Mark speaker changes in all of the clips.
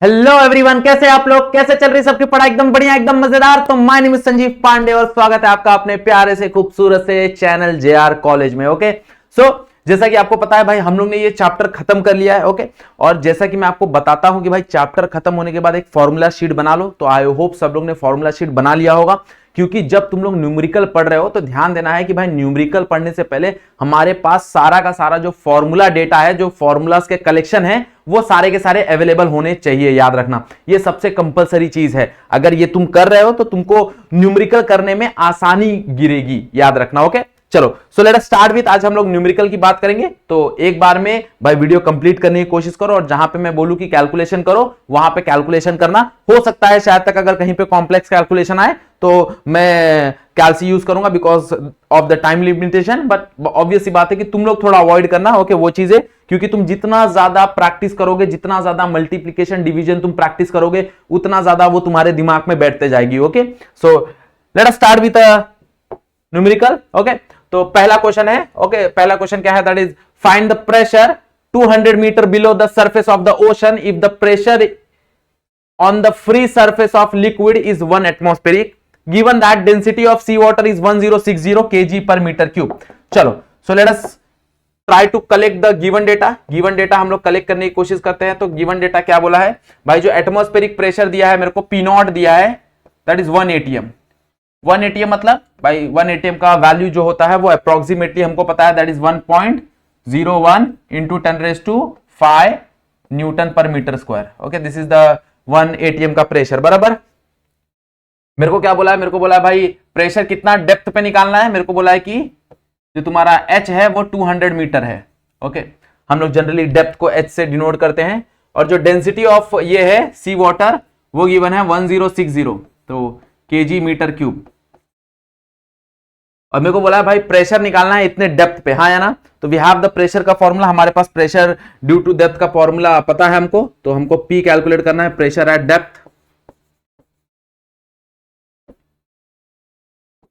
Speaker 1: Hello everyone, कैसे आप लोग? कैसे चल रही सबकी पढ़ाई? एकदम बढ़िया, एकदम मजेदार। तो my name is Sanjeev Pandey और स्वागत है आपका अपने प्यारे से खूबसूरत से चैनल जेआर कॉलेज में। ओके जैसा कि आपको पता है भाई, हम लोग ने ये चैप्टर खत्म कर लिया है। ओके और जैसा कि मैं आपको बताता हूं कि भाई चैप्टर खत्म होने के बाद एक फॉर्मूला शीट बना लो। तो आई होप सब लोग ने फॉर्मूला शीट बना लिया होगा, क्योंकि जब तुम लोग न्यूमेरिकल पढ़ रहे हो तो ध्यान देना है कि भाई न्यूमेरिकल पढ़ने से पहले हमारे पास सारा का सारा जो फॉर्मूला डेटा है, जो फॉर्मूलाज के कलेक्शन है, वो सारे के सारे अवेलेबल होने चाहिए। याद रखना, ये सबसे कंपलसरी चीज है। अगर ये तुम कर रहे हो तो तुमको न्यूमेरिकल करने में आसानी गिरेगी, याद रखना। ओके चलो, सो लेट अस स्टार्ट विद। आज हम लोग न्यूमेरिकल की बात करेंगे, तो एक बार में भाई वीडियो कंप्लीट करने की कोशिश करो, और जहां पे मैं बोलूं कि कैलकुलेशन करो वहां पे कैलकुलेशन करना। हो सकता है शायद तक अगर कहीं पे कॉम्प्लेक्स कैलकुलेशन आए तो मैं कैलसी यूज करूंगा because of the time limitation, but obvious सी बात है कि तुम लोग थोड़ा अवॉइड करना। ओके वो चीजें, क्योंकि तुम जितना ज्यादा प्रैक्टिस करोगे, जितना ज्यादा मल्टीप्लीकेशन डिवीजन तुम प्रैक्टिस करोगे, उतना ज्यादा वो तुम्हारे दिमाग में बैठते जाएगी। Okay so let us start with numerical. Okay तो पहला क्वेश्चन है। ओके पहला क्वेश्चन क्या है? That is find the pressure 200 metre below the surface of the ocean if the pressure on the free surface of liquid is 1 atmospheric given that density of sea water is 1060 kg per meter cube। चलो, so let us try to collect the given data। given data हम लोग collect करने की कोशिश करते हैं। तो given data क्या बोला है भाई? जो एटमॉस्फेरिक प्रेशर दिया है मेरे को, P नॉट दिया है, दैट इज 1 atm। 1 atm मतलब भाई 1 atm का वैल्यू जो होता है वो अप्रोक्सीमेटली हमको पता है, that is 1.01 into 10⁵ newton per metre square. Okay this is the 1 atm का प्रेशर बराबर। मेरे को क्या बोला है? मेरे को बोला है भाई प्रेशर कितना डेप्थ पे निकालना है। मेरे को बोला है कि जो तुम्हारा h है वो 200 मीटर है। ओके हम लोग जनरली डेप्थ को h से डिनोट करते हैं, और जो डेंसिटी ऑफ ये है सी वाटर वो गिवन है 1060, तो kg मीटर क्यूब। और मेरे को बोला है भाई प्रेशर निकालना है इतने डेप्थ पे, हाँ या ना? तो वी हैव द प्रेशर का फॉर्मूला, हमारे पास प्रेशर ड्यू टू डेप्थ का फॉर्मूला पता है हमको। तो हमको P कैलकुलेट करना है, प्रेशर एट डेप्थ।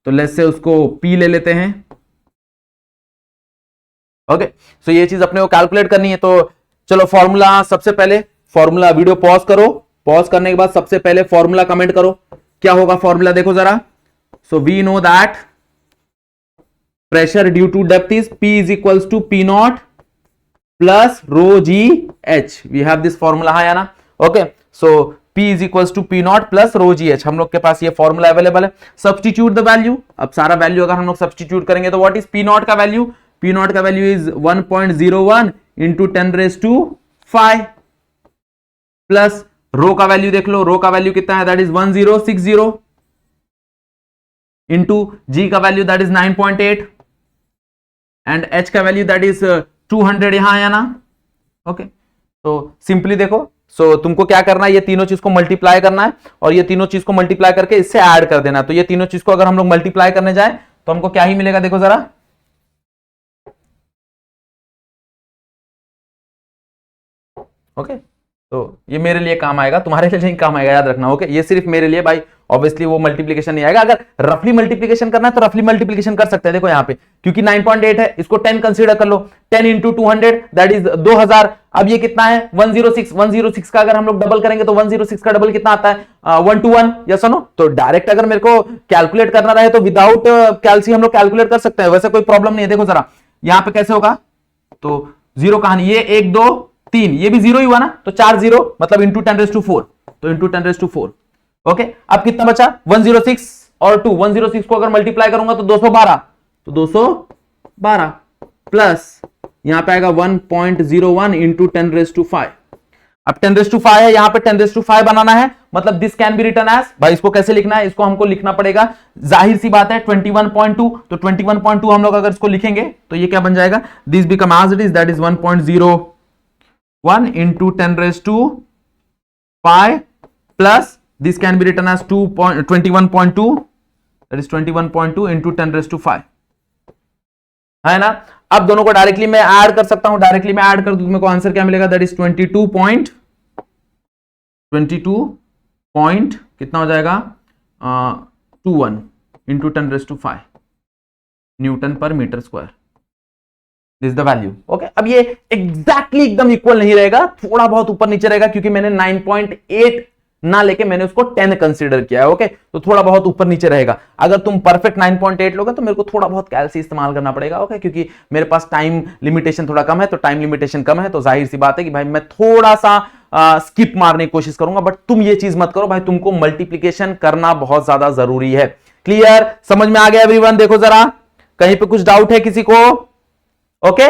Speaker 1: तो लेट्स से उसको P ले लेते हैं। ओके सो ये चीज अपने को कैलकुलेट करनी है। तो चलो फॉर्मूला, सबसे पहले फॉर्मूला, वीडियो पॉज करो, पॉज करने के बाद सबसे पहले फॉर्मूला कमेंट करो। क्या होगा फॉर्मूला देखो जरा। So we know that pressure due to depth is P is equals to P naught plus rho g h। we have this formula है या ना? okay so P is equals to P naught plus rho g h, हम लोग के पास ये formula available है। Substitute the value. अब सारा वैल्यू अगर हम लोग सब्सटीट्यूट करेंगे तो व्हाट इज P naught का वैल्यू? P naught का वैल्यू इज 1.01 इंटू 10⁵ प्लस रो का वैल्यू देख लो, रो का वैल्यू कितना है? दैट इज 1060 इंटू जी का value that is 9.8 and h का वैल्यू दैट इज 200 यहां आया ना? ओके तो सिंपली देखो, सो तुमको क्या करना है, ये तीनों चीज को मल्टीप्लाई करना है, और ये तीनों चीज को मल्टीप्लाई करके इससे ऐड कर देना। तो ये तीनों चीज को अगर हम लोग मल्टीप्लाई करने जाए तो हमको क्या ही मिलेगा देखो जरा। ओके तो ये मेरे लिए काम आएगा, तुम्हारे लिए नहीं काम आएगा, याद रखना। ओके ये सिर्फ मेरे लिए भाई, ऑब्वियसली वो मल्टीप्लिकेशन नहीं आएगा। अगर रफली मल्टीप्लिकेशन करना है तो रफली मल्टीप्लिकेशन कर सकते हैं। देखो यहाँ पे क्योंकि 9.8 है, इसको 10 कंसीडर कर लो, 10 इंटू 200 दैट इज 2000। अब ये कितना है? 106 का अगर हम लोग डबल करेंगे तो 106 का डबल कितना आता है? 1 to 1। Yes no? तो डायरेक्ट अगर मेरे को कैलकुलेट करना रहे तो विदाउट कैलसी हम लोग कैलकुलेट कर सकते हैं, वैसे कोई प्रॉब्लम नहीं है। देखो जरा यहाँ पे कैसे होगा, तो जीरो कहानी, ये 1 2 3, ये भी जीरो ही हुआ ना, तो 4 जीरो मतलब इंटू 10⁴, तो इंटू 10⁴। ओके अब कितना बचा? 106 और 2, 106 को अगर मल्टीप्लाई करूंगा तो 212, तो 212 प्लस यहां पे आएगा 1.01 इंटू 10⁵। अब 10⁵ है, यहां पे 10⁵ बनाना है, मतलब this can be written as, भाई इसको कैसे लिखना है? इसको हमको लिखना पड़ेगा, जाहिर सी बात है 21.2। तो 21.2 हम लोग अगर इसको लिखेंगे तो ये क्या बन जाएगा? This become as it is, that is 1.01 into 10⁵ plus this can be written as 21.2, that is 21.2 into 10⁵, है ना? अब दोनों को डायरेक्टली मैं ऐड कर सकता हूं, डायरेक्टली मैं ऐड कर दूं, मेरे को आंसर क्या मिलेगा? दैट इज 22 कितना हो जाएगा? 21 into 10⁵ newton per metre square. This the value. Okay, अब ये एग्जैक्टली एकदम इक्वल नहीं रहेगा, थोड़ा बहुत ऊपर नीचे रहेगा, क्योंकि मैंने 9.8 ना लेके मैंने उसको 10 कंसीडर किया है। ओके, तो थोड़ा बहुत ऊपर नीचे रहेगा। अगर तुम परफेक्ट 9.8 लोगे तो मेरे को थोड़ा बहुत कैलसी इस्तेमाल करना पड़ेगा। ओके, क्योंकि मेरे पास टाइम लिमिटेशन थोड़ा कम है, तो टाइम लिमिटेशन कम है तो जाहिर सी बात है कि भाई मैं थोड़ा सा स्किप मारने की कोशिश करूंगा। बट तुम ये चीज मत करो भाई, तुमको मल्टीप्लीकेशन करना बहुत ज्यादा जरूरी है। क्लियर, समझ में आ गया एवरीवन? देखो जरा, कहीं पे कुछ डाउट है किसी को? ओके,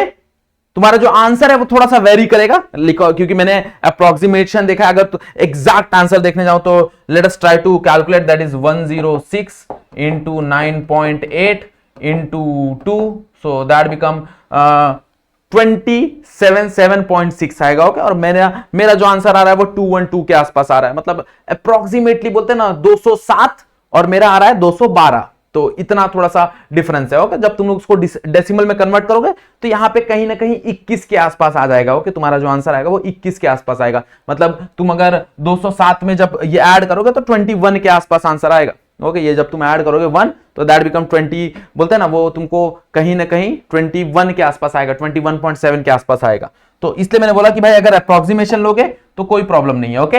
Speaker 1: तुम्हारा जो आंसर है वो थोड़ा सा वेरी करेगा, लिखो, क्योंकि मैंने अप्रोक्सीमेशन देखा। अगर तो एग्जैक्ट आंसर देखने जाओ तो let us try to calculate, that is 106 into 9.8 into 2, so that become 277.6 आएगा। ओके, और मेरा जो आंसर आ रहा है वो 212 के आसपास आ रहा है, मतलब अप्रोक्सीमेटली बोलते हैं ना 207, और मेरा आ रहा है 212, तो इतना थोड़ा सा डिफरेंस है। ओके, जब तुम लोग उसको डेसिमल में कन्वर्ट करोगे तो यहां पे कहीं ना कहीं 21 के आसपास आ जाएगा। ओके, तुम्हारा जो आंसर आएगा वो 21 के आसपास आएगा, मतलब तुम अगर 207 में जब ये ऐड करोगे तो 21 के आसपास आंसर आएगा। ओके, ये जब तुम ऐड करोगे 1 तो दैट बिकम 20, बोलते हैं ना वो तुमको कहीं ना कहीं 21 के आसपास आएगा, 21.7 के आसपास आएगा। तो इसलिए मैंने बोला कि भाई अगर अप्रोक्सीमेशन लोगे तो कोई प्रॉब्लम नहीं है। ओके,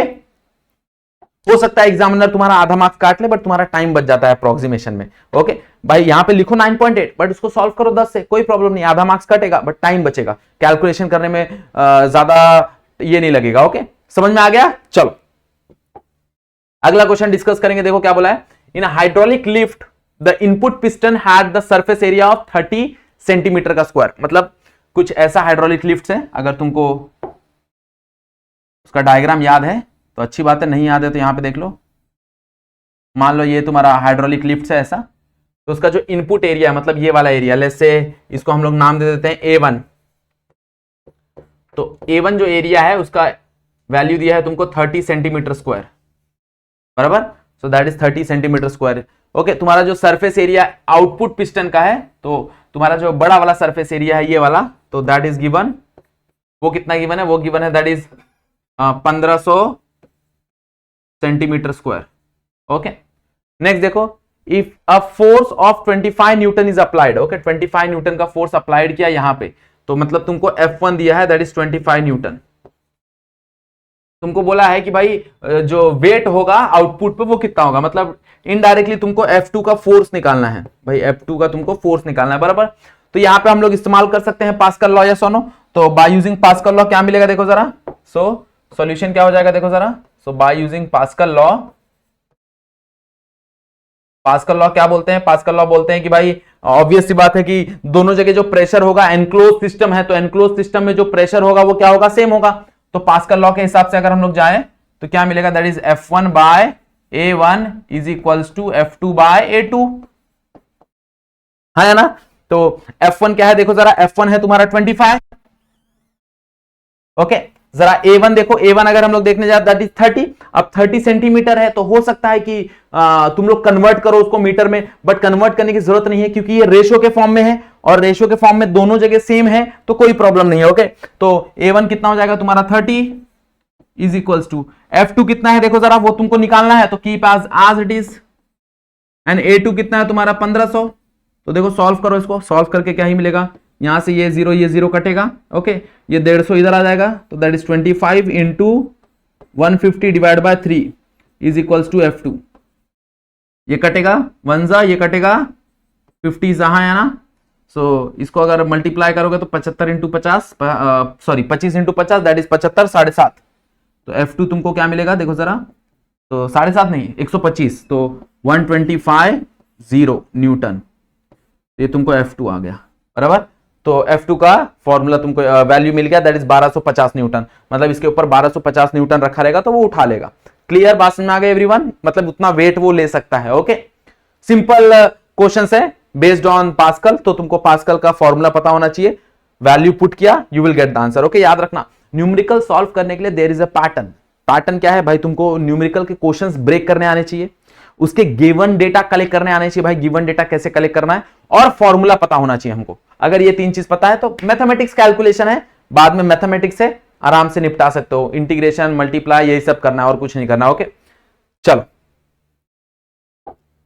Speaker 1: हो सकता है एग्जामिनर तुम्हारा आधा मार्क्स काट ले, बट तुम्हारा टाइम बच जाता है अप्रोक्सीमेशन में। ओके भाई, यहां पे लिखो 9.8, बट उसको सॉल्व करो 10 से, कोई प्रॉब्लम नहीं, आधा मार्क्स कटेगा बट टाइम बचेगा, कैलकुलेशन करने में ज्यादा ये नहीं लगेगा। ओके, समझ में आ गया? चलो अगला क्वेश्चन डिस्कस करेंगे। देखो क्या बोला है, इन hydraulic lift the input piston had the surface area of 30 centimetre का स्क्वायर। मतलब कुछ ऐसा हाइड्रोलिक लिफ्ट है, अगर तुमको उसका डायग्राम याद है तो अच्छी बात है, नहीं याद है तो यहां पे देख लो। मान लो ये तुम्हारा हाइड्रोलिक लिफ्ट है ऐसा, तो उसका जो इनपुट एरिया है, मतलब ये वाला एरिया, लेट्स से इसको हम लोग नाम दे देते हैं A1। तो A1 जो एरिया है उसका वैल्यू दिया है तुमको 30 सेंटीमीटर स्क्वायर, बराबर, so that is 30 centimetre square. Okay, तुम्हारा जो सरफेस एरिया आउटपुट पिस्टन का है, तो तुम्हारा जो बड़ा वाला सरफेस एरिया है ये वाला, तो दैट इज गिवन, वो कितना गिवन है? वो गिवन है that is 1500 centimetre square. Okay, next देखो, if a force of 25 newton is applied. Okay, 25 newton का फोर्स अप्लाइड किया यहां पे, तो मतलब तुमको F1 दिया है दैट इज 25 न्यूटन। तुमको बोला है कि भाई जो वेट होगा आउटपुट पे वो कितना होगा, मतलब इनडायरेक्टली तुमको F2 का फोर्स निकालना है। भाई F2 का तुमको फोर्स निकालना है, बराबर। तो यहां पे हम लोग इस्तेमाल कर सकते हैं पास्कल लॉ या सोनो। तो बाय यूजिंग पास्कल लॉ क्या मिलेगा देखो जरा, सो सॉल्यूशन क्या हो जाएगा देखो जरा। So by using Pascal law, Pascal law क्या बोलते हैं? पास्कल लॉ बोलते हैं कि भाई ऑब्वियस सी बात है कि दोनों जगह जो प्रेशर होगा, एनक्लोज सिस्टम है तो एनक्लोज सिस्टम में जो प्रेशर होगा वो क्या होगा? सेम होगा। तो पास्कल लॉ के हिसाब से अगर हम लोग जाएं तो क्या मिलेगा? That is F1 by A1 is equals to F2 by A2, है ना? तो F1 क्या है देखो जरा, F1 है तुम्हारा 25। ओके, जरा A1 देखो, A1 अगर हम लोग देखने जाए दैट इज 30। अब 30 सेंटीमीटर है तो हो सकता है कि तुम लोग कन्वर्ट करो उसको मीटर में, बट कन्वर्ट करने की जरूरत नहीं है क्योंकि ये रेशो के फॉर्म में है, और रेशो के फॉर्म में दोनों जगह सेम है तो कोई प्रॉब्लम नहीं है। ओके, तो A1 कितना हो जाएगा तुम्हारा 30 इज इक्वल्स टू F2 कितना है देखो जरा, वो तुमको निकालना है, तो keep as it is, and A2 कितना है तुम्हारा 1500। तो देखो सॉल्व करो इसको, सॉल्व करके क्या ही मिलेगा, यहां से ये जीरो कटेगा। ओके, ये 150 इधर आ जाएगा, तो that is 25 into 150 divide by 3 is equals to F2। ये कटेगा 1 जा, ये कटेगा 50 जहां है ना, सो इसको अगर मल्टीप्लाई करोगे तो 75 into 50, sorry 25 into 50 that is 75, 7.5। तो F2 तुमको क्या मिलेगा देखो जरा, तो 7.5 नहीं 125, तो 125 न्यूटन, ये तुमको F2 आ गया, बराबर। तो F2 का फॉर्मूला तुमको वैल्यू मिल गया दैट इज 1250 न्यूटन, मतलब इसके ऊपर 1250 न्यूटन रखा रहेगा तो वो उठा लेगा। क्लियर, बात समझ में आ गई एवरीवन? मतलब उतना वेट वो ले सकता है। ओके, सिंपल क्वेश्चन है बेस्ड ऑन पास्कल, तो तुमको पास्कल का फॉर्मूला पता होना चाहिए, वैल्यू पुट किया you will get the answer. Okay, याद रखना न्यूमेरिकल सॉल्व करने के लिए there is a pattern. Pattern क्या है भाई? तुमको न्यूमेरिकल के क्वेश्चंस ब्रेक करने आने चाहिए, उसके गिवन डेटा कलेक्ट करने आने चाहिए। भाई गिवन डेटा कैसे कलेक्ट करना है, और फॉर्मूला पता होना चाहिए हमको। अगर ये 3 चीज पता है तो मैथमेटिक्स कैलकुलेशन है, बाद में मैथमेटिक्स से आराम से निपटा सकते हो, इंटीग्रेशन मल्टीप्लाई यही सब करना है और कुछ नहीं करना। ओके, चलो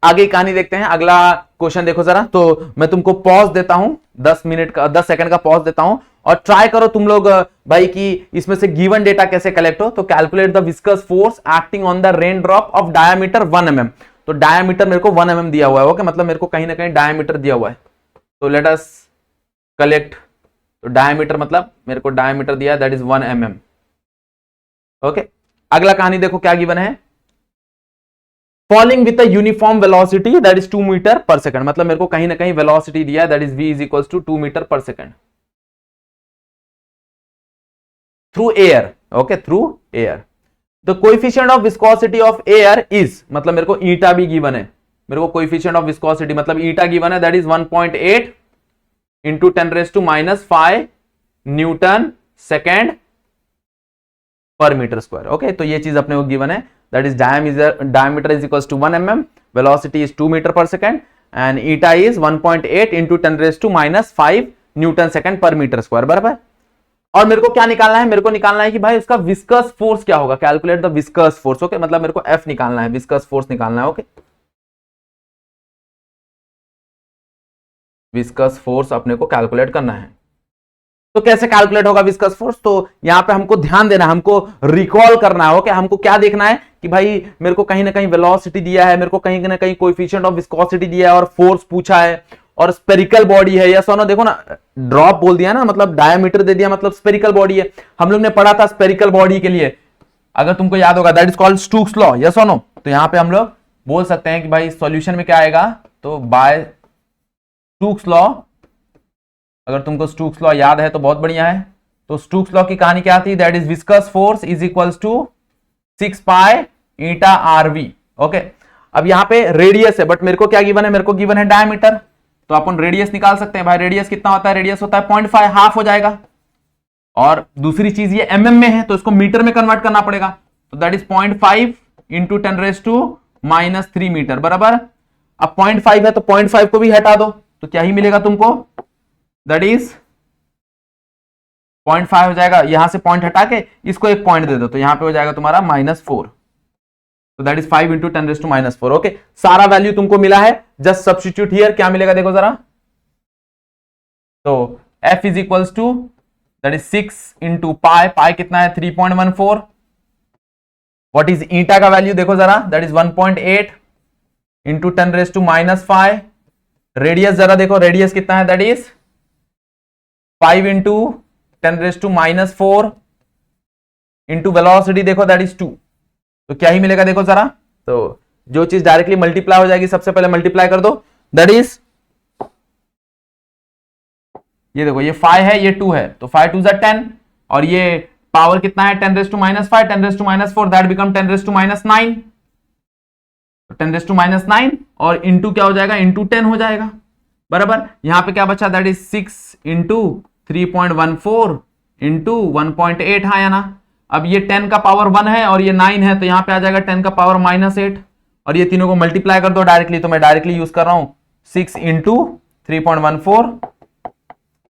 Speaker 1: आगे कहानी देखते हैं, अगला क्वेश्चन देखो जरा। तो मैं तुमको पॉज देता हूं, 10 मिनट का 10 सेकंड का पॉज देता हूं और ट्राई करो तुम लोग भाई कि इसमें से गिवन डेटा कैसे कलेक्ट हो। तो calculate the viscous force acting on the rain drop of diameter 1 mm। तो डायमीटर मेरे को 1 mm दिया हुआ है, ओके, मतलब मेरे को कहीं ना कहीं डायमीटर दिया हुआ है। तो लेट अस कलेक्ट। तो डायमीटर मतलब मेरे को डायमीटर दिया दैट इज 1 mm, ओके। अगला कहानी देखो क्या गिवन है, falling with a uniform velocity that is 2 metre per second. मतलब मेरे को कहीं ना कहीं वेलोसिटी दिया है that is v is equal to 2 metre per second through air, okay, through air. The coefficient of viscosity of air is, मतलब मेरे को ईटा भी गिवन है, मेरे को कोएफिशिएंट ऑफ विस्कोसिटी मतलब ईटा गिवन है that is 1.8 into 10⁻⁵ newton second per metre square, okay. तो ये चीज अपने को गिवन है that is diameter is equal to 1 mm, velocity is 2 metre per second and eta is 1.8 into 10⁻⁵ newton second per metre square, बराबर। और मेरे को क्या निकालना है, मेरे को निकालना है कि भाई उसका विस्कस फोर्स क्या होगा, calculate the viscous force, okay. मतलब मेरे को एफ निकालना है, विस्कस फोर्स निकालना है, ओके। विस्कस फोर्स अपने को कैलकुलेट करना है। तो कैसे कैलकुलेट होगा विस्कस फोर्स, तो यहां पे हमको ध्यान देना है, हमको रिकॉल करना है, ओके। हमको क्या देखना है कि भाई मेरे को कहीं ना कहीं वेलोसिटी दिया है, मेरे को कहीं ना कहीं कोएफिशिएंट ऑफ विस्कोसिटी दिया है और फोर्स पूछा है और स्पेरिकल बॉडी है, यस और नो। देखो ना, ड्रॉप बोल दिया ना, मतलब डायमीटर दे दिया, मतलब स्पेरिकल बॉडी है। हम लोग ने पढ़ा था स्पेरिकल बॉडी के लिए, अगर तुमको याद होगा, that is called Stokes law, yes और नो। तो यहां पे हम लोग बोल सकते हैं कि भाई सॉल्यूशन में क्या आएगा, तो बाय स्टोक्स लॉ, अगर तुमको स्टोक्स लॉ याद है तो बहुत बढ़िया है। तो स्टोक्स लॉ की कहानी क्या थी, that is viscous force is equals to 6 pi eta RV, okay. अब यहां पे रेडियस है, बट मेरे को क्या गिवन है, मेरे को गिवन है डायमीटर, तो अपन रेडियस निकाल सकते हैं। भाई रेडियस कितना होता है, रेडियस होता है 0.5, हाफ हो जाएगा। और दूसरी चीज ये mm में है तो इसको मीटर में कन्वर्ट करना पड़ेगा, तो दैट इज 0.5 इंटू 10⁻³ मीटर, बराबर। अब 0.5 है तो 0.5 को भी हटा दो, तो क्या ही मिलेगा तुमको, दैट इज 0.5 हो जाएगा। यहां से पॉइंट हटा के इसको एक पॉइंट दे दो, तो यहां पे हो जाएगा तुम्हारा -4, तो दैट इज 5 इंटू 10⁻⁴, ओके। सारा वैल्यू तुमको मिला है, जस्ट सब्स्टिट्यूट हियर, क्या मिलेगा देखो जरा। तो F is equals to that is 6 into pi, pi कितना है 3.14। व्हाट इज ईटा का वैल्यू देखो जरा, दैट इज 1.8 इंटू 10⁻⁵। रेडियस जरा देखो, रेडियस कितना है, that is 5 into 10⁻⁴ into velocity देखो दैट इज 2, तो क्या ही मिलेगा देखो जरा। तो जो चीज डायरेक्टली मल्टीप्लाई हो जाएगी सबसे पहले मल्टीप्लाई कर दो, दैट इज, ये देखो ये 5 है ये 2 है, तो 5 2 10, और ये पावर कितना है 10⁻⁵, 10⁻⁴ दैट बिकम 10⁻⁹, 10⁻⁹, और इंटू क्या हो जाएगा, इंटू 10 हो जाएगा, बराबर। यहां पे क्या बचा, दैट इज 6 इंटू 3.14 इंटू 1.8, हाँ या ना। अब ये 10 का पावर 1 है और ये 9 है, तो यहां पे आ जाएगा 10 का पावर -8, और ये तीनों को मल्टीप्लाई कर दो डायरेक्टली, तो मैं डायरेक्टली यूज कर रहा हूं 6 इंटू 3.14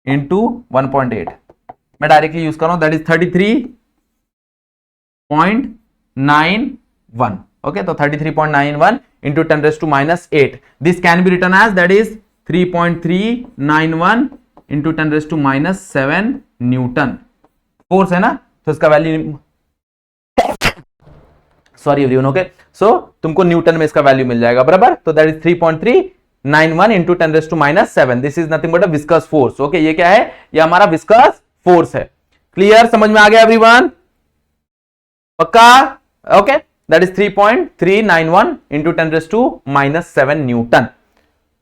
Speaker 1: इंटू 1.8, मैं डायरेक्टली यूज कर रहा हूं, दैट इज 33.91, ओके। तो 33.91 into 10⁻⁸, this can be written as that is 3.391 into 10⁻⁷ newton force है ना, तो इसका value, sorry everyone, okay. So तुमको न्यूटन में इसका वैल्यू मिल जाएगा, बराबर। तो that is 3.391 into 10⁻⁷, this is nothing but a viscous force, okay. ये क्या है, ये हमारा विस्कस फोर्स है। क्लियर, समझ में आ गया एवरीवन, पक्का, okay. That is 3.391 into 10⁻⁷ Newton.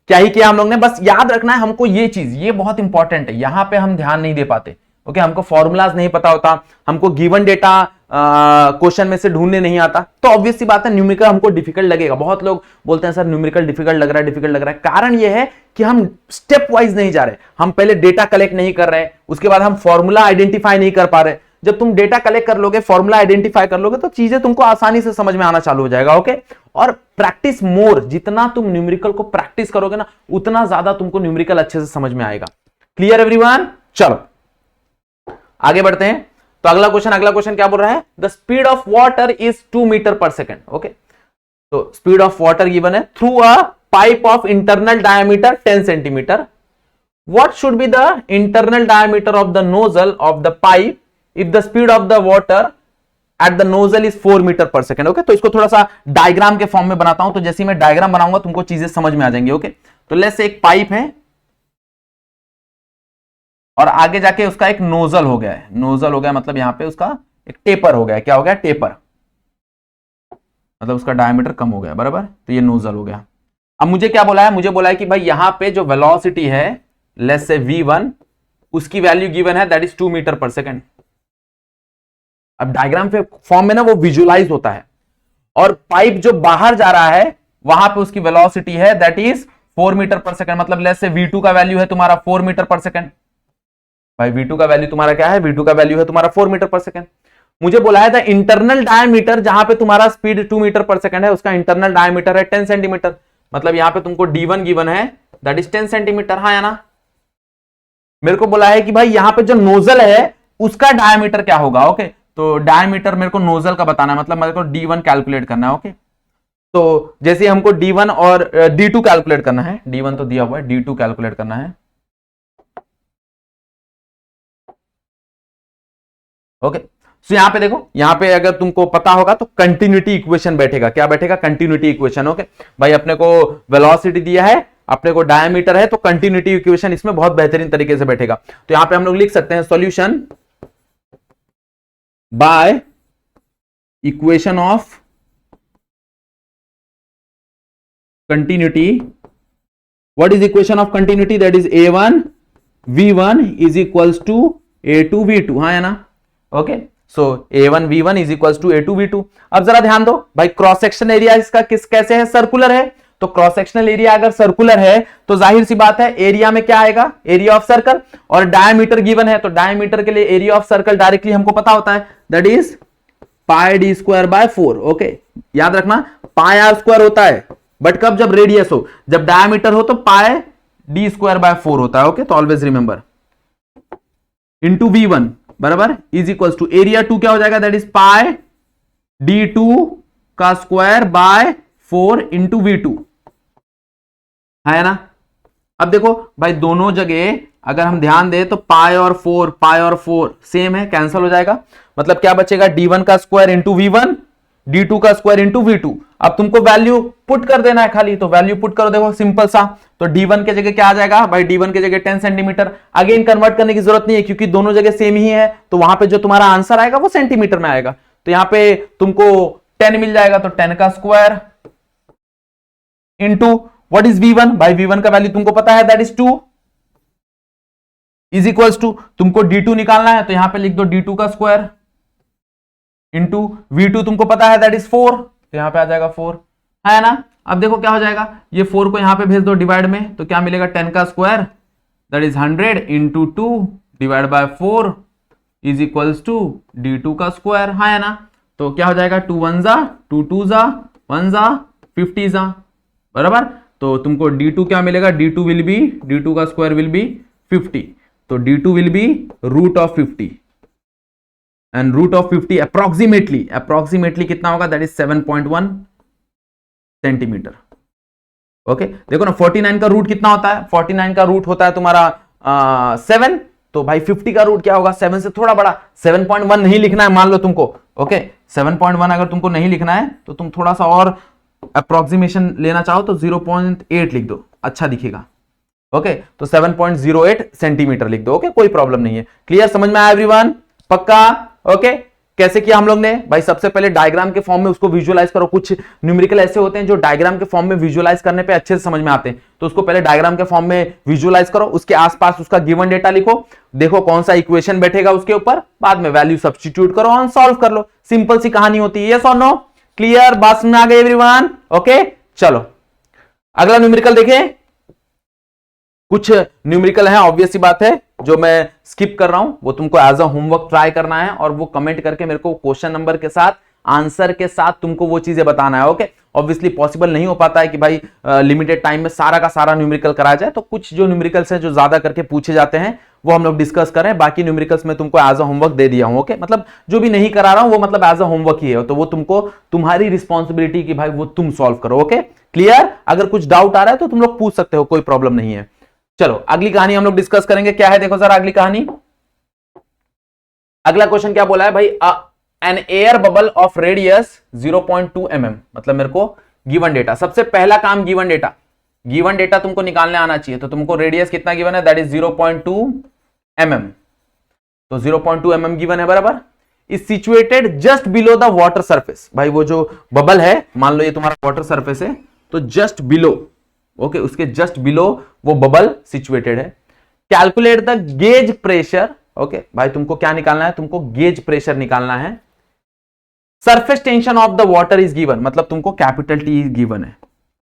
Speaker 1: क्या ही किया हम लोग ने, बस याद रखना है हमको ये चीज, ये बहुत इंपॉर्टेंट है, यहां पे हम ध्यान नहीं दे पाते, ओके। हमको फॉर्मूलाज नहीं पता होता, हमको गिवन डेटा क्वेश्चन में से ढूंढने नहीं आता, तो ऑब्वियस सी बात है न्यूमेरिकल हमको डिफिकल्ट लगेगा। बहुत लोग बोलते हैं सर न्यूमेरिकल डिफिकल्ट लग रहा है, डिफिकल्ट लग रहा है। कारण ये है कि हम स्टेप वाइज नहीं जा रहे, हम पहले डेटा कलेक्ट नहीं कर रहे, उसके बाद हम फॉर्मूला आइडेंटिफाई नहीं कर पा रहे। जब तुम डेटा कलेक्ट कर लोगे, फॉर्मूला आइडेंटिफाई कर लोगे, तो चीजें तुमको आसानी से समझ में आना चालू हो जाएगा, ओके। और प्रैक्टिस मोर, जितना तुम न्यूमेरिकल को प्रैक्टिस करोगे ना, उतना ज्यादा तुमको न्यूमेरिकल अच्छे से समझ में आएगा। क्लियर एवरीवन, चलो आगे बढ़ते हैं। तो अगला क्वेश्चन क्या बोल रहा है, the speed of water is 2 metre per second, okay. तो स्पीड ऑफ वाटर गिवन है through a pipe of internal diameter 10 centimetre. What should be the internal diameter of the nozzle of the pipe if the speed of the water at the nozzle is 4 metre per second. Okay, तो इसको थोड़ा सा diagram के form में बनाता हूं, तो जैसे मैं डायग्राम बनाऊंगा तुमको चीजें समझ में आ जाएंगी. ओके, तो लेट्स से एक पाइप है और आगे जाके उसका एक नोजल हो गया है. नोजल हो गया मतलब यहां पे उसका एक टेपर हो गया. क्या हो गया? टेपर, मतलब उसका डायमीटर कम हो गया. बराबर, तो ये नोजल हो गया. अब मुझे क्या बोला है? मुझे बोला है कि भाई यहां पे जो वेलोसिटी है लेट्स से v1, उसकी वैल्यू गिवन है that is 2 metre per second. अब डायग्राम पे फॉर्म में ना वो विजुअलाइज होता है, और पाइप जो बाहर जा रहा है वहां पे उसकी वेलोसिटी है that is 4 metre per second. मतलब लेट्स से v2 का वैल्यू है तुम्हारा 4 मीटर पर सेकेंड. भाई v2 का वैल्यू तुम्हारा क्या है? v2 का वैल्यू है तुम्हारा 4 मीटर पर सेकेंड. मुझे बोला है द इंटरनल डायमीटर, जहां पे तुम्हारा स्पीड 2 मीटर पर सेकेंड है, उसका इंटरनल डायमीटर है 10 सेंटीमीटर. मतलब यहां पे तुमको d1 गिवन है दैट इज 10 सेंटीमीटर. हाँ या ना? मेरे को बोला है कि भाई यहां पे जो नोजल है उसका डायमीटर क्या होगा. ओके, तो डायमीटर मेरे को नोजल का बताना है, मतलब मेरे को d1 कैलकुलेट करना है. ओके, तो जैसे हमको d1 और d2 कैलकुलेट करना है. d1 तो दिया हुआ है, d2 कैलकुलेट करना है. ओके, तो यहां पे देखो, यहां पे अगर तुमको पता होगा तो कंटिन्यूटी इक्वेशन बैठेगा. क्या बैठेगा? Continuity equation. ओके भाई, अपने को वेलोसिटी दिया है, अपने को डायमीटर है, तो कंटिन्यूटी इक्वेशन इसमें बहुत बेहतरीन तरीके से बैठेगा. तो यहां पे हम लोग लिख सकते हैं solution by equation of continuity. What is equation of continuity? That is a1 v1 is equals to a2 v2. हाँ है ना? Okay, so a1 v1 is equals to a2 v2. अब जरा ध्यान दो भाई, क्रॉस सेक्शन एरिया इसका कैसे है? सर्कुलर है. तो क्रॉस सेक्शनल एरिया अगर सर्कुलर है तो जाहिर सी बात है एरिया में क्या आएगा? Area of circle. और डायमीटर गिवन है, तो डायमीटर के लिए एरिया ऑफ सर्कल डायरेक्टली हमको पता होता है that is pi D square by 4. Okay, याद रखना पाई आर स्क्वायर होता है, बट कब? जब रेडियस हो. जब डायमीटर हो तो पाई डी स्क्वायर बाय 4 होता है. ओके, तो ऑलवेज रिमेंबर इंटू v1 बराबर इज इक्वल्स टू एरिया 2 क्या हो जाएगा? दैट इज पाई d2 का स्क्वायर बाय 4 इंटू v2. है ना? अब देखो भाई, दोनों जगह अगर हम ध्यान दें तो पाई और 4 सेम है, कैंसिल हो जाएगा. मतलब क्या बचेगा? d1 का स्क्वायर इंटू v1, d2 का स्क्वायर इंटू v2. अब तुमको वैल्यू पुट कर देना है खाली, तो वैल्यू पुट करो. देखो सिंपल सा, तो d1 के जगह क्या आ जाएगा भाई? d1 के जगह 10 सेंटीमीटर. अगेन कन्वर्ट करने की जरूरत नहीं है क्योंकि दोनों जगह सेम ही है, तो वहां पे जो तुम्हारा आंसर आएगा वो सेंटीमीटर में आएगा. तो यहां पे तुमको 10 मिल जाएगा, तो 10 का square into what is v1? भाई v1 का वैल्यू तुमको पता है that is 2 is equals to, तुमको d2 निकालना है तो यहां पे लिख दो d2 का स्क्वायर इंटू v2 तुमको पता है दैट इज 4, तो यहां पे आ जाएगा 4. है ना? अब देखो क्या हो जाएगा, ये 4 को यहां पे भेज दो डिवाइड में, तो क्या मिलेगा? 10 का square that is 100 into 2 divide by 4 is equals to d2 का स्क्वायर. है ना? तो क्या हो जाएगा? 2 1 जा 2 2 जा 1 जा 50 जा. बराबर, तो तुमको d2 क्या मिलेगा? d2 का स्क्वायर विल बी 50. तो d2 will be root of 50 and root of 50 approximately कितना होगा? That is 7.1 centimetre. ओके, देखो ना 49 का रूट कितना होता है? 49 का रूट होता है तुम्हारा 7. तो भाई 50 का रूट क्या होगा? 7 से थोड़ा बड़ा. 7.1 नहीं लिखना है मान लो तुमको. ओके, 7.1 अगर तुमको नहीं लिखना है तो तुम थोड़ा सा और अप्रोक्सीमेशन लेना चाहो तो 0.8 लिख दो, अच्छा दिखेगा. ओके, तो 7.08 सेंटीमीटर लिख दो. ओके, कोई प्रॉब्लम नहीं है. क्लियर? समझ में आया एवरीवन? पक्का? ओके, कैसे किया हम लोग ने भाई? सबसे पहले डायग्राम के फॉर्म में उसको विजुअलाइज करो. कुछ न्यूमेरिकल ऐसे होते हैं जो डायग्राम के फॉर्म में विजुअलाइज करने पे अच्छे से समझ में आते हैं, तो उसको पहले डायग्राम के फॉर्म में विजुअलाइज करो, उसके आसपास उसका गिवन डेटा लिखो, देखो कौन सा इक्वेशन बैठेगा उसके ऊपर, बाद में वैल्यू सब्स्टिट्यूट करो और सॉल्व कर लो. सिंपल सी कहानी होती है. यस और नो? क्लियर? बात समझ में आ गई एवरीवन? ओके, चलो अगला न्यूमेरिकल देखें. कुछ न्यूमेरिकल है, ऑब्वियस सी बात है, जो मैं स्किप कर रहा हूं, वो तुमको एज अ होमवर्क ट्राई करना है और वो कमेंट करके मेरे को क्वेश्चन नंबर के साथ आंसर के साथ तुमको वो चीजें बताना है. ओके, ऑब्वियसली पॉसिबल नहीं हो पाता है कि भाई लिमिटेड टाइम में सारा का सारा न्यूमेरिकल कराया जाए, तो कुछ जो न्यूमेरिकल्स हैं जो ज्यादा करके पूछे जाते हैं वो हम लोग डिस्कस कर रहे हैं। बाकी न्यूमेरिकल्स में तुमको एज अ होमवर्क दे दिया हूं, ओके, मतलब जो भी नहीं करा रहा हूं वो मतलब एज अ होमवर्क ही है, तो वो तुमको तुम्हारी रिस्पॉन्सिबिलिटी की भाई वो तुम सॉल्व करो, ओके क्लियर। अगर कुछ डाउट आ रहा है तो तुम लोग पूछ सकते हो, कोई प्रॉब्लम नहीं है। चलो अगली कहानी हम लोग डिस्कस करेंगे, क्या है देखो जरा अगली कहानी। अगला क्वेश्चन क्या बोला है भाई, an air bubble of radius 0.2 mm, मतलब मेरे को गिवन डेटा, सबसे पहला काम गिवन डेटा तुमको निकालने आना चाहिए। तो तुमको रेडियस कितना गिवन है, दैट इज 0.2 mm, तो 0.2 mm गिवन है बराबर। Is situated just below the water surface, भाई वो जो बबल है मान लो ये तुम्हारा वाटर सरफेस है, तो जस्ट बिलो, ओके, उसके जस्ट बिलो वो बबल सिचुएटेड है। Calculate the gauge pressure, okay भाई तुमको क्या निकालना है, तुमको गेज प्रेशर निकालना है। Surface tension of the water is given, मतलब तुमको कैपिटल टी गिवन है,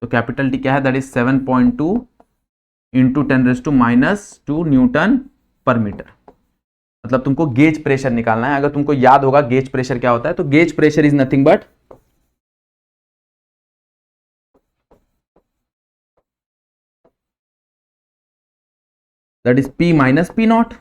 Speaker 1: तो कैपिटल टी क्या है, that is 7.2 into 10⁻⁻² Newton per metre, मतलब तुमको गेज प्रेशर निकालना है। अगर तुमको याद होगा गेज प्रेशर क्या होता है, तो gauge pressure is nothing but that is P minus P naught,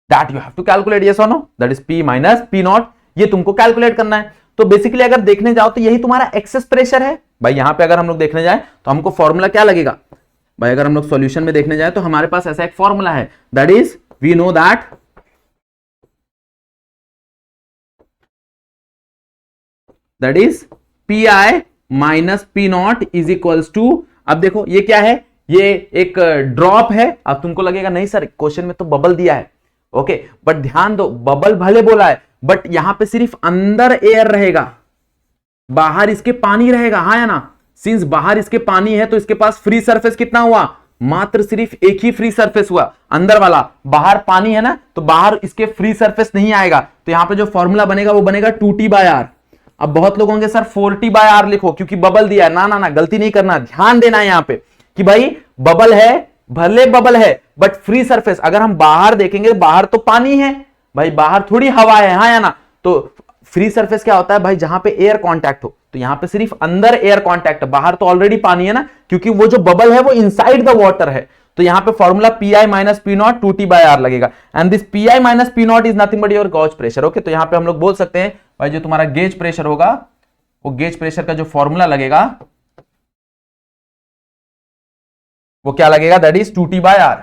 Speaker 1: that you have to calculate, yes और no, that is P minus P naught, ये तुमको कैलकुलेट करना है। तो बेसिकली अगर देखने जाओ तो यही तुम्हारा एक्सेस प्रेशर है भाई। यहां पे अगर हम लोग देखने जाए तो हमको फॉर्मूला क्या लगेगा भाई, अगर हम लोग सॉल्यूशन में देखने जाए तो हमारे पास ऐसा एक फॉर्मूला है, that is we know that is PI minus P naught is equals to, अब देखो ये क्या है, ये एक ड्रॉप है। अब तुमको लगेगा नहीं सर क्वेश्चन में तो बबल दिया है, ओके, बट ध्यान दो बबल भले बोला है बट यहां पे सिर्फ अंदर एयर रहेगा, बाहर इसके पानी रहेगा, हाँ या ना। सिंस बाहर इसके पानी है तो इसके पास फ्री सरफेस कितना हुआ, मात्र सिर्फ एक ही फ्री सरफेस हुआ अंदर वाला, बाहर पानी है ना तो बाहर इसके फ्री सरफेस नहीं आएगा। तो यहां पे जो फॉर्मूला बनेगा वो बनेगा 2T/R। अब बहुत लोग होंगे सर 4T/R लिखो क्योंकि बबल दिया है, ना ना ना गलती नहीं करना, ध्यान देना है यहां पे कि भाई बबल है, भले बबल है बट फ्री सरफेस। अगर हम बाहर देखेंगे बाहर तो पानी है भाई, बाहर थोड़ी हवा है, हाँ या ना। तो फ्री सरफेस क्या होता है भाई, जहां पे एयर कांटेक्ट हो, तो यहां पे सिर्फ अंदर एयर कांटेक्ट है, बाहर तो ऑलरेडी पानी है ना, क्योंकि वो जो बबल है वो इनसाइड द वाटर है। तो यहां पे formula PI minus P naught 2T/R लगेगा, and this PI minus P naught is nothing but your gauge pressure, okay. तो यहां पे हम लोग बोल सकते हैं भाई जो तुम्हारा गेज प्रेशर होगा, वो गेज प्रेशर का जो फॉर्मूला लगेगा वो क्या लगेगा, दैट इज 2T/R।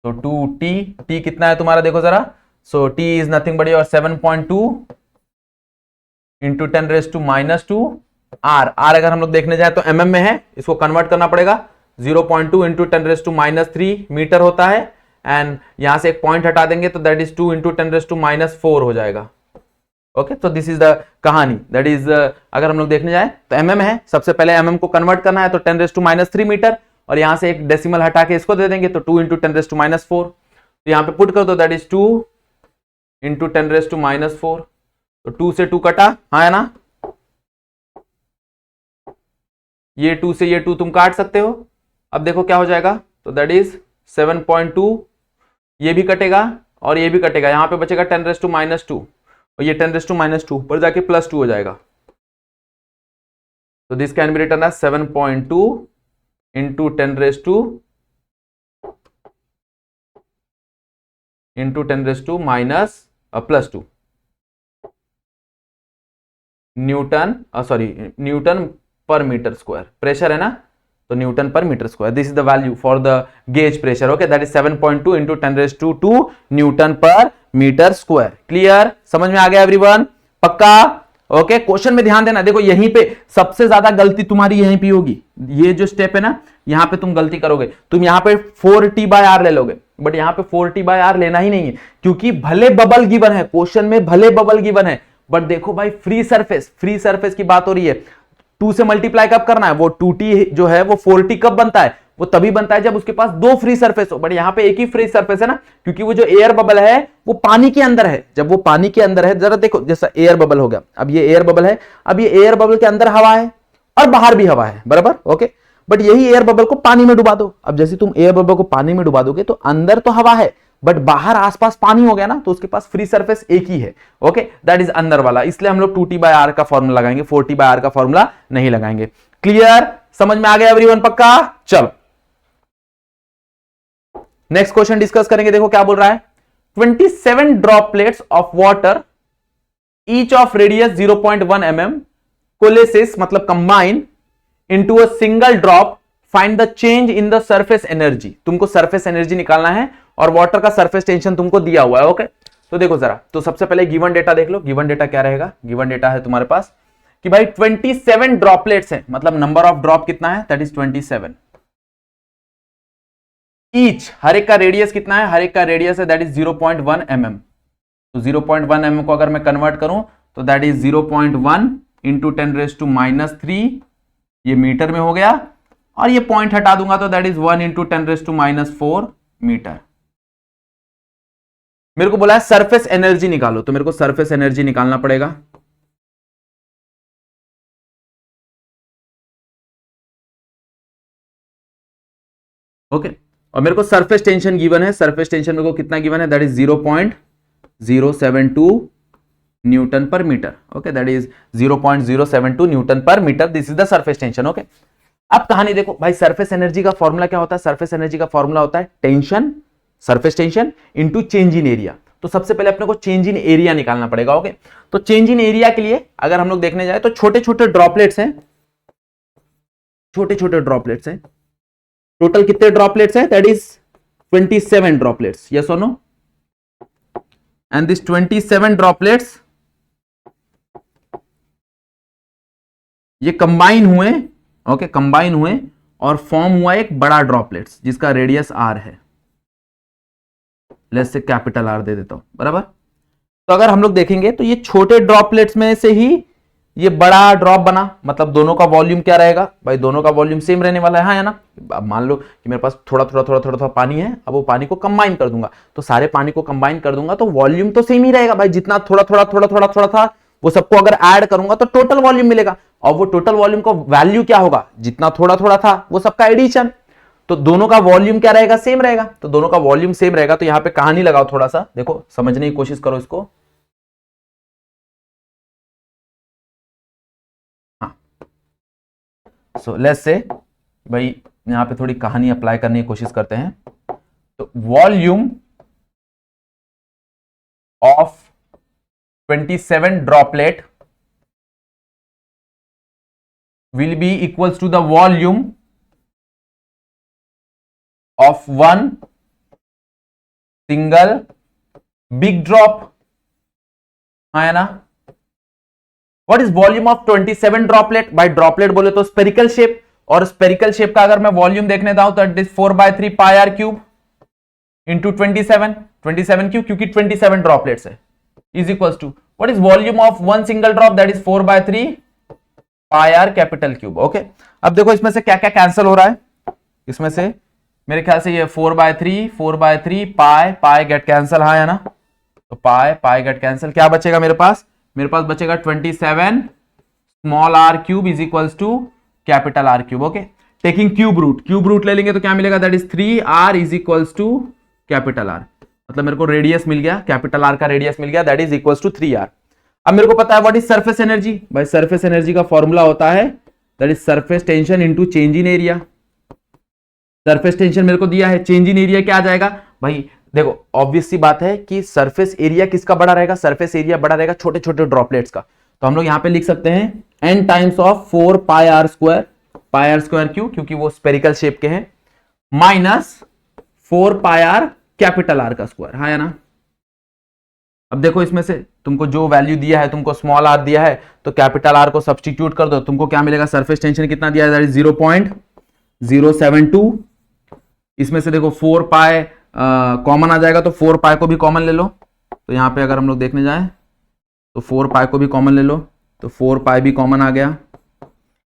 Speaker 1: तो 2T, T कितना है तुम्हारा देखो जरा, सो T is nothing but your 7.2 into 10⁻⁻² R। R अगर हम लोग देखने जाए तो mm में है, इसको कन्वर्ट करना पड़ेगा, 0.2 इंटू 10⁻³ मीटर होता है, एंड यहां से एक पॉइंट हटा देंगे तो दैट इज 2 इंटू 10⁻⁴ हो जाएगा, ओके। तो दिस इज द कहानी, दैट इज अगर हम लोग देखने जाए तो mm है, सबसे पहले mm को कन्वर्ट करना है तो 10⁻³ मीटर, और यहां से एक डेसिमल हटा के इसको दे देंगे तो 2 इंटू 10⁻⁴। तो यहां पे पुट कर दो, दैट इज 2 इंटू 10⁻⁴, तो 2 से 2 कटा, हाँ है ना, ये 2 से ये 2 तुम काट सकते हो। अब देखो क्या हो जाएगा, तो दैट इज 7.2, ये भी कटेगा और ये भी कटेगा, यहां पे बचेगा 10⁻², और ये 10⁻² पर जाके +2 हो जाएगा। तो this can be written as 7.2 into 10⁻² newton per metre square, pressure है ना, तो newton per metre square, this is the value for the gauge pressure, okay, that is 7.2 into 10⁻² newton per metre square. Clear, समझ में आ गया everyone, पक्का, okay. Question में ध्यान देना, देखो यहीं पे सबसे ज्यादा गलती तुम्हारी यहीं पे होगी, ये जो स्टेप है ना यहां पे तुम गलती करोगे, तुम यहां पे 4T/R ले लोगे, बट यहां पे 4T/R लेना ही नहीं है, क्योंकि भले बबल गिवन है क्वेश्चन में, भले बबल गिवन है, बट देखो भाई फ्री सरफेस की बात हो रही है, 2 से मल्टीप्लाई कब करना है, वो 2T जो है वो 4T कब बनता है, वो तभी बनता है जब उसके पास 2 फ्री सरफेस हो, बट यहां पे एक ही फ्री सरफेस है ना, क्योंकि वो जो एयर बबल है वो पानी के अंदर है। जब वो पानी के अंदर है, जरा देखो जैसा एयर बबल हो गया, अब ये एयर बबल है, अब ये एयर बबल के अंदर हवा है और बाहर भी हवा है, बराबर, ओके। बट यही एयर बबल को पानी में डुबा दो, अब जैसे तुम एयर बबल को पानी में डुबा दोगे तो अंदर तो हवा है बट बाहर आसपास पानी हो गया ना, तो उसके पास फ्री सरफेस एक ही है, ओके, दैट इज अंदर वाला, इसलिए हम लोग 2T/R का फॉर्मूला लगाएंगे, 4T/R का फॉर्मूला नहीं लगाएंगे। क्लियर, समझ में आ गया एवरीवन, पक्का। चलो नेक्स्ट क्वेश्चन डिस्कस करेंगे। देखो क्या बोल रहा है, 27 droplets of water each of radius 0.1 mm कोलेसिस मतलब combine into a single drop, find the change in the surface energy. तुमको सरफेस एनर्जी निकालना है और वाटर का सरफेस टेंशन तुमको दिया हुआ है। ओके, तो देखो जरा, तो सबसे पहले गिवन डेटा देख लो। गिवन डेटा क्या रहेगा? गिवन डेटा है तुम्हारे पास कि भाई 27 ड्रॉपलेट्स है, मतलब नंबर ऑफ ड्रॉप कितना है, दैट इज 27। ईच, हर एक का रेडियस कितना है? हर एक का रेडियस है दैट इज 0.1 mm। तो 0.1 mm को अगर मैं कन्वर्ट करूं तो दैट इज 0.1 इंटू 10⁻³ ये मीटर में हो गया, और ये पॉइंट हटा दूंगा तो दैट इज 1 इंटू 10⁻⁴ मीटर। मेरे को बोला है सरफेस एनर्जी निकालो, तो मेरे को सरफेस एनर्जी निकालना पड़ेगा। ओके, और मेरे को सरफेस टेंशन गिवन है। सरफेस टेंशन मेरे को कितना गिवन है? That is 0.072 newton per metre. Okay, that is 0.072 newton per metre. This is the surface tension. Okay, अब कहानी देखो भाई, सरफेस एनर्जी का फॉर्मूला क्या होता है? सरफेस एनर्जी का फॉर्मूला होता है tension, surface tension into change in area. तो सबसे पहले अपने को चेंज इन एरिया निकालना पड़ेगा। ओके, तो चेंज इन एरिया के लिए अगर हम लोग देखने जाए तो छोटे छोटे ड्रॉपलेट्स हैं, छोटे छोटे ड्रॉपलेट्स हैं। टोटल कितने ड्रॉपलेट्स हैं? That is 27 droplets. यस और नो? एंड दिस 27 ड्रॉपलेट्स ये कंबाइन हुए। ओके, कंबाइन हुए और फॉर्म हुआ एक बड़ा ड्रॉपलेट्स जिसका रेडियस r है। लेट्स से कैपिटल R दे देता हूं, बराबर। तो अगर हम लोग देखेंगे तो ये छोटे ड्रॉपलेट्स में से ही ये बड़ा ड्रॉप बना, मतलब दोनों का वॉल्यूम क्या रहेगा भाई? दोनों का वॉल्यूम सेम रहने वाला है, हाँ या ना? अब मान लो कि मेरे पास थोड़ा थोड़ा थोड़ा थोड़ा थोड़ा पानी है, अब वो पानी को कंबाइन कर दूंगा, तो सारे पानी को कंबाइन कर दूंगा तो वॉल्यूम तो सेम ही रहेगा भाई। जितना थोड़ा थोड़ा थोड़ा थोड़ा थोड़ा था वो सबको अगर ऐड करूंगा तो टोटल वॉल्यूम मिलेगा, और वो टोटल वॉल्यूम का वैल्यू क्या होगा? जितना थोड़ा थोड़ा था वो सबका एडिशन। तो दोनों का वॉल्यूम क्या रहेगा? सेम रहेगा। तो दोनों का वॉल्यूम सेम रहेगा, तो यहां पे कहानी लगाओ, थोड़ा सा देखो, समझने की कोशिश करो इसको। हाँ, सो लेट्स से भाई यहां पे थोड़ी कहानी अप्लाई करने की कोशिश करते हैं। तो volume of 27 droplet will be equals to the volume of one single big drop, है ना? What is volume of 27 droplet? by droplet बोले तो spherical shape, और spherical shape का अगर मैं वॉल्यूम देखने जाऊं तो it is 4/3 pi r cube into 27 क्यों? क्योंकि 27 ड्रॉपलेट्स है, is equals to what is volume of one single drop? That is 4/3 pi r capital cube. Okay, अब देखो इसमें से क्या क्या कैंसिल हो रहा है। इसमें से मेरे ख्याल से ये 4/3 पाई गेट कैंसिल, हाँ है ना? तो पाई गेट कैंसिल, क्या बचेगा मेरे पास? मेरे पास बचेगा 27 small r cube is equals to capital R cube. Okay, taking cube root ले लेंगे तो क्या मिलेगा? That is 3r is equals to capital R। मतलब मेरे को रेडियस मिल गया, कैपिटल R का रेडियस मिल गया, that is equals to 3r। अब मेरे को पता है व्हाट इज सरफेस एनर्जी। भाई सरफेस एनर्जी का फॉर्मूला होता है that is surface tension into change in area. Surface tension मेरे को दिया है, चेंज इन एरिया क्या आ जाएगा भाई? देखो ऑब्वियस सी बात है कि सरफेस एरिया किसका बड़ा रहेगा? सरफेस एरिया बड़ा रहेगा छोटे छोटे ड्रॉपलेट्स का। तो हम लोग यहां पे लिख सकते हैं n times of 4 pi r square क्यों? क्योंकि वो स्पेरिकल शेप के हैं, माइनस 4 पाई r कैपिटल R का स्क्वायर, हाँ या ना? अब देखो इसमें से तुमको जो वैल्यू दिया है, तुमको स्मॉल r दिया है, तो कैपिटल R को सब्स्टिट्यूट कर दो, तुमको क्या मिलेगा? सरफेस टेंशन कितना दिया है? That is 0.072। इसमें से देखो 4 पाई कॉमन आ जाएगा, तो 4 पाई को भी कॉमन ले लो। तो यहां पे अगर हम लोग देखने जाए तो 4 पाई को भी कॉमन ले लो, तो 4 पाई भी कॉमन आ गया।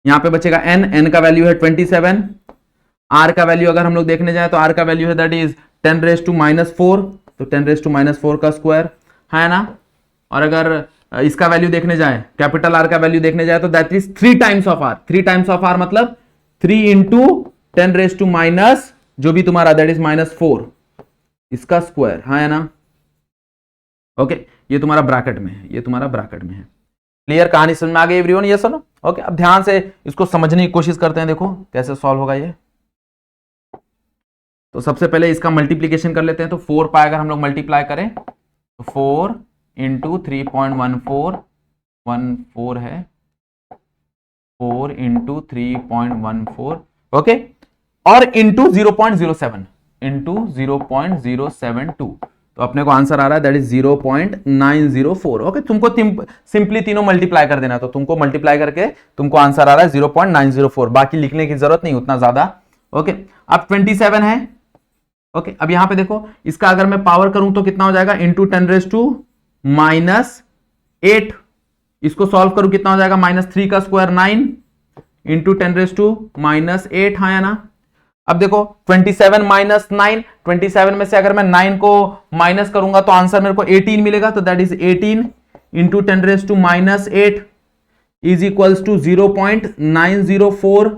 Speaker 1: यहां पे बचेगा n का वैल्यू है 27, r का वैल्यू अगर हम लोग देखने जाए तो r का वैल्यू है दैट इज 10⁻⁴, तो 10⁻⁴ का स्क्वायर, है ना? और अगर इसका वैल्यू देखने जाए, कैपिटल R का वैल्यू देखने जाए तो that is 3 times of r। 3 times of r मतलब 3 इंटू 10⁻⁻, जो भी तुम्हारा दैट इज -4 इसका स्क्वायर, हाँ है ना? ओके, ये तुम्हारा ब्रैकेट में है, ये तुम्हारा ब्रैकेट में है। क्लियर? कहानी समझ में आ गई एवरीवन? यस और नो? ओके, अब ध्यान से इसको समझने की कोशिश करते हैं। देखो कैसे सॉल्व होगा ये। तो सबसे पहले इसका मल्टीप्लीकेशन कर लेते हैं। तो 4 पाई अगर हम लोग मल्टीप्लाई करें तो 4 इंटू 3.14 है, 4 इंटू 3.14, ओके, और इंटू 0.07 तो अपने को आंसर आ रहा है दैट इज 0.904। ओके, तुमको सिंपली तीनों मल्टीप्लाई कर देना, तो तुमको मल्टीप्लाई करके तुमको आंसर आ रहा है 0.904, बाकी लिखने की जरूरत नहीं उतना ज्यादा। ओके, अब 27 है। ओके, अब यहां पे देखो, इसका अगर मैं पावर करूं तो कितना हो जाएगा, इंटू 10⁻⁸। इसको सॉल्व करूं कितना हो जाएगा, -3 का स्क्वायर 9 इंटू 10⁻⁸ हाँ या ना। अब देखो 27 माइनस 9, 27 में से अगर मैं 9 को माइनस करूंगा तो आंसर मेरे को 18 मिलेगा, तो that is 18 into 10⁻⁸ is equals to 0.904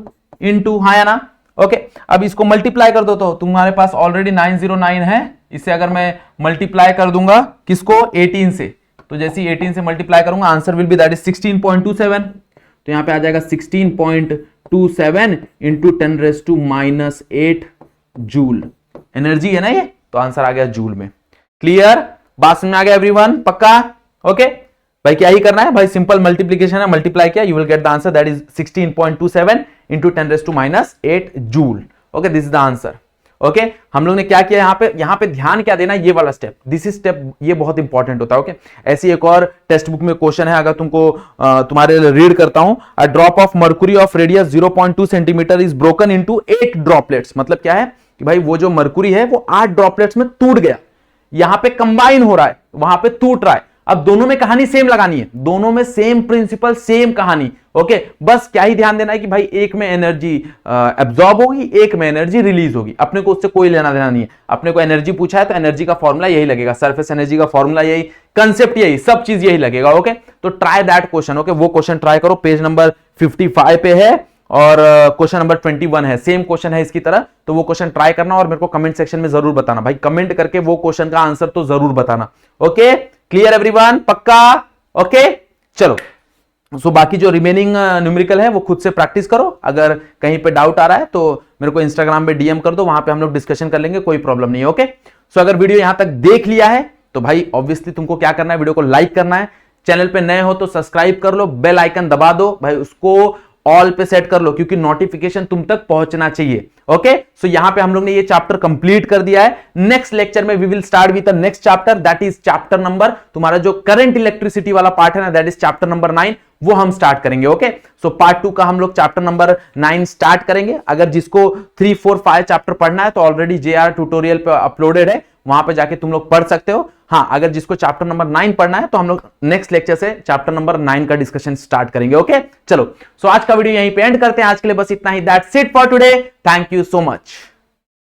Speaker 1: into हाँ या ना। ओके, अब इसको मल्टीप्लाई कर दो, तो तुम्हारे पास ऑलरेडी 909 है, इससे अगर मैं मल्टीप्लाई कर दूंगा किसको, 18 से, तो जैसे 18 से मल्टीप्लाई करूंगा answer will be that is 16.27, तो यहां पे आ जाएगा 16.27 इंटू 10⁻⁸ जूल। एनर्जी है ना ये, तो आंसर आ गया जूल में। क्लियर, बात समझ में आ गया एवरीवन, पक्का? ओके भाई, क्या ही करना है भाई, सिंपल मल्टीप्लीकेशन है, मल्टीप्लाई किया, you will get the answer that is 16.27 into 10⁻⁸ joule. Okay, this is the answer. Okay, हम लोग ने क्या किया यहां पे ध्यान क्या देना, ये वाला स्टेप, दिस इज स्टेप, ये बहुत इंपॉर्टेंट होता है। ओके, ऐसी एक और टेक्स्ट बुक में क्वेश्चन है, अगर तुमको तुम्हारे रीड करता हूं, a drop of mercury of radius 0.2 centimetre is broken into 8 droplets. मतलब क्या है कि भाई वो जो मर्क्यूरी है वो 8 ड्रॉपलेट्स में टूट गया, यहां पे कंबाइन हो रहा है, वहां पे टूट रहा है। अब दोनों में कहानी सेम लगानी है, दोनों में सेम प्रिंसिपल, सेम कहानी। ओके, बस क्या ही ध्यान देना है कि भाई एक में एनर्जी एब्जॉर्ब होगी, एक में एनर्जी रिलीज होगी, अपने को उससे कोई लेना देना नहीं है। अपने को एनर्जी पूछा है तो एनर्जी का फॉर्मूला यही लगेगा, सरफेस एनर्जी का फॉर्मूला यही, कंसेप्ट यही, सब चीज यही लगेगा। ओके, तो ट्राई दैट क्वेश्चन। ओके, वो क्वेश्चन ट्राई करो, पेज नंबर 55 पे है और क्वेश्चन नंबर 21 है, सेम क्वेश्चन है इसकी तरह, तो वो क्वेश्चन ट्राई करना और मेरे को कमेंट सेक्शन में जरूर बताना भाई, कमेंट करके वो क्वेश्चन का आंसर तो जरूर बताना। ओके, क्लियर एवरीवन, पक्का? ओके, चलो, सो बाकी जो रिमेनिंग न्यूमेरिकल है वो खुद से प्रैक्टिस करो, अगर कहीं पे डाउट आ रहा है तो मेरे को इंस्टाग्राम पे डीएम कर दो, वहां पे हम लोग डिस्कशन कर लेंगे, कोई प्रॉब्लम नहीं है। ओके, सो अगर वीडियो यहां तक देख लिया है तो भाई ऑब्वियसली तुमको क्या करना है, वीडियो को लाइक करना है, चैनल पे नए हो तो सब्सक्राइब कर लो, बेल आइकन दबा दो भाई, उसको ऑल पे सेट कर लो क्योंकि नोटिफिकेशन तुम तक पहुंचना चाहिए। ओके, सो यहां पे हम लोग ने ये चैप्टर कंप्लीट कर दिया है। नेक्स्ट लेक्चर में we will start with the next chapter, that is chapter number, तुम्हारा जो करंट इलेक्ट्रिसिटी वाला पार्ट है ना, दैट इज चैप्टर नंबर 9, वो हम स्टार्ट करेंगे। ओके, सो पार्ट 2 का हम लोग चैप्टर नंबर 9 स्टार्ट करेंगे। अगर जिसको 3, 4, 5 चैप्टर पढ़ना है तो ऑलरेडी JR ट्यूटोरियल पे अपलोडेड है, वहां पे जाके तुम लोग पढ़ सकते हो। हाँ, अगर जिसको चैप्टर नंबर 9 पढ़ना है तो हम लोग नेक्स्ट लेक्चर से चैप्टर नंबर 9 का डिस्कशन स्टार्ट करेंगे। ओके, चलो, सो आज का वीडियो यहीं पे एंड करते हैं, आज के लिए बस इतना ही, that's it for today, thank you so much.